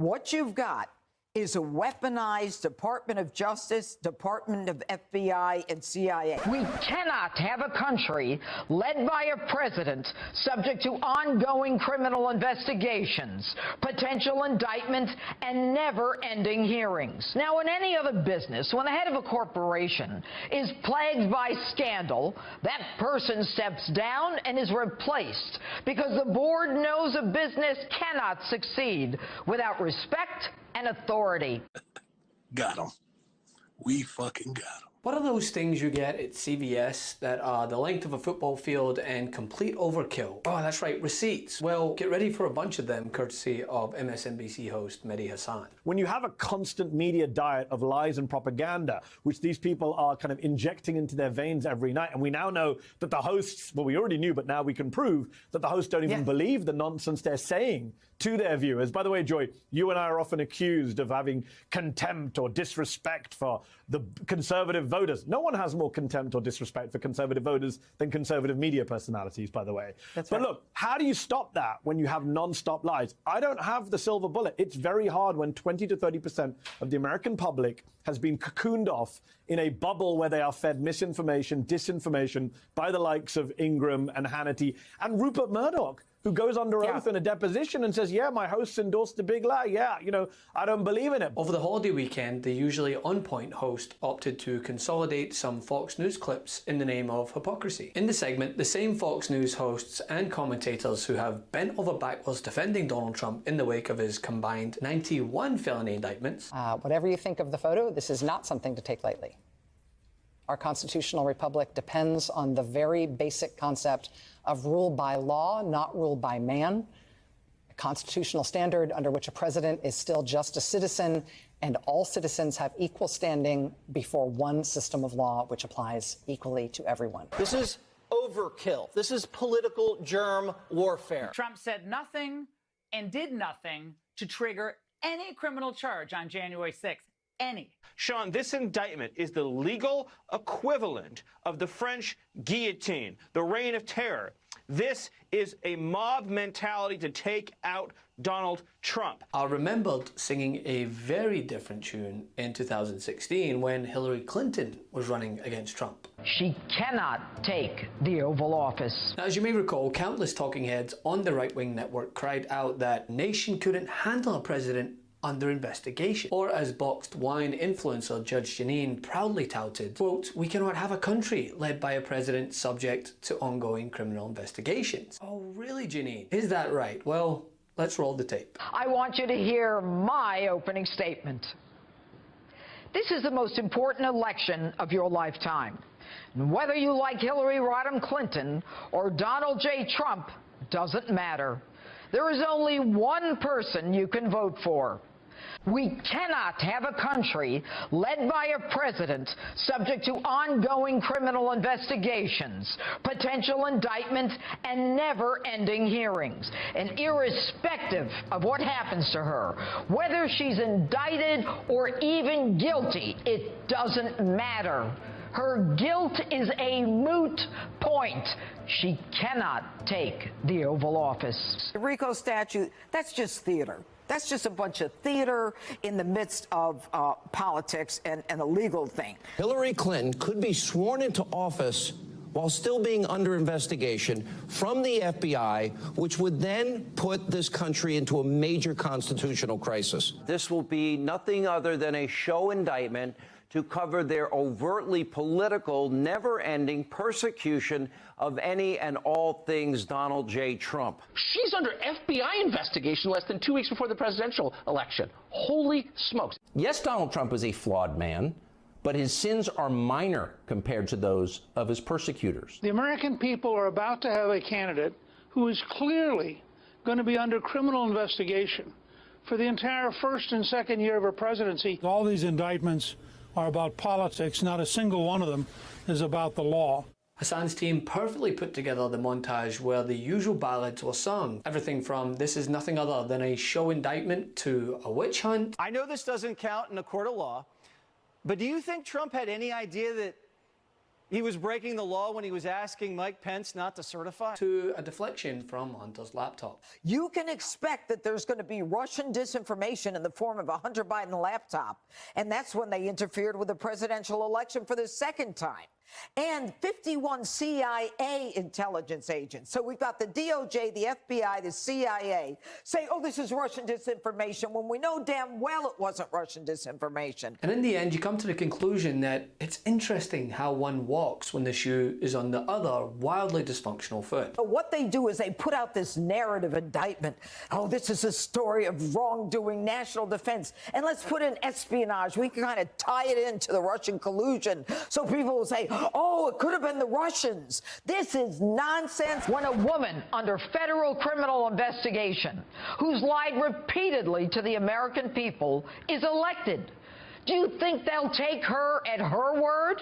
What you've got is a weaponized Department of Justice, Department of FBI, and CIA. We cannot have a country led by a president subject to ongoing criminal investigations, potential indictments, and never-ending hearings. Now, in any other business, when the head of a corporation is plagued by scandal, that person steps down and is replaced because the board knows a business cannot succeed without respect and authority. Got him. We fucking got him. What are those things you get at CVS that are the length of a football field and complete overkill? Oh, that's right, receipts. Well, get ready for a bunch of them, courtesy of MSNBC host Medhi Hasan. When you have a constant media diet of lies and propaganda, which these people are kind of injecting into their veins every night, and we now know that the hosts, well, we already knew, but now we can prove that the hosts don't even believe the nonsense they're saying to their viewers. By the way, Joy, you and I are often accused of having contempt or disrespect for the conservative voters. No one has more contempt or disrespect for conservative voters than conservative media personalities, by the way. But look, how do you stop that when you have non-stop lies? I don't have the silver bullet. It's very hard when 20 to 30% of the American public has been cocooned off in a bubble where they are fed misinformation, disinformation by the likes of Ingram and Hannity and Rupert Murdoch, who goes under oath in a deposition and says, yeah, my hosts endorsed the big lie. Yeah, you know, I don't believe in it. Over the holiday weekend, the usually on-point host opted to consolidate some Fox News clips in the name of hypocrisy. In the segment, the same Fox News hosts and commentators who have bent over backwards defending Donald Trump in the wake of his combined 91 felony indictments. Whatever you think of the photo, this is not something to take lightly. Our constitutional republic depends on the very basic concept of rule by law, not rule by man, a constitutional standard under which a president is still just a citizen and all citizens have equal standing before one system of law which applies equally to everyone. This is overkill. This is political germ warfare. Trump said nothing and did nothing to trigger any criminal charge on January 6th. Any. Sean, this indictment is the legal equivalent of the French guillotine, the reign of terror. This is a mob mentality to take out Donald Trump. I remembered singing a very different tune in 2016 when Hillary Clinton was running against Trump. She cannot take the Oval Office. Now, as you may recall, countless talking heads on the right-wing network cried out that nation couldn't handle a president under investigation. Or as boxed wine influencer Judge Janine proudly touted, quote, we cannot have a country led by a president subject to ongoing criminal investigations. Oh, really, Janine? Is that right? Well, let's roll the tape. I want you to hear my opening statement. This is the most important election of your lifetime. And whether you like Hillary Rodham Clinton or Donald J. Trump doesn't matter. There is only one person you can vote for. We cannot have a country led by a president subject to ongoing criminal investigations, potential indictments, and never-ending hearings. And irrespective of what happens to her, whether she's indicted or even guilty, it doesn't matter. Her guilt is a moot point. She cannot take the Oval Office. The RICO statute, that's just theater. That's just a bunch of theater in the midst of politics and a legal thing. Hillary Clinton could be sworn into office while still being under investigation from the FBI, which would then put this country into a major constitutional crisis. This will be nothing other than a show indictment to cover their overtly political, never-ending persecution of any and all things Donald J. Trump. She's under FBI investigation less than 2 weeks before the presidential election. Holy smokes. Yes, Donald Trump is a flawed man, but his sins are minor compared to those of his persecutors. The American people are about to have a candidate who is clearly going to be under criminal investigation for the entire first and second year of her presidency. All these indictments are about politics. Not a single one of them is about the law. Hasan's team perfectly put together the montage where the usual ballads were sung. Everything from this is nothing other than a show indictment to a witch hunt. I know this doesn't count in a court of law, but do you think Trump had any idea that He was breaking the law when he was asking Mike Pence not to certify? To a deflection from Hunter's laptop. You can expect that there's going to be Russian disinformation in the form of a Hunter Biden laptop. And that's when they interfered with the presidential election for the second time. And 51 CIA intelligence agents. So we've got the DOJ, the FBI, the CIA say, oh, this is Russian disinformation, when we know damn well it wasn't Russian disinformation. And in the end, you come to the conclusion that it's interesting how one walks when the shoe is on the other wildly dysfunctional foot. But what they do is they put out this narrative indictment. Oh, this is a story of wrongdoing, national defense. And let's put in espionage. We can kind of tie it into the Russian collusion. So people will say, oh, it could have been the Russians. This is nonsense. When a woman under federal criminal investigation who's lied repeatedly to the American people is elected, do you think they'll take her at her word?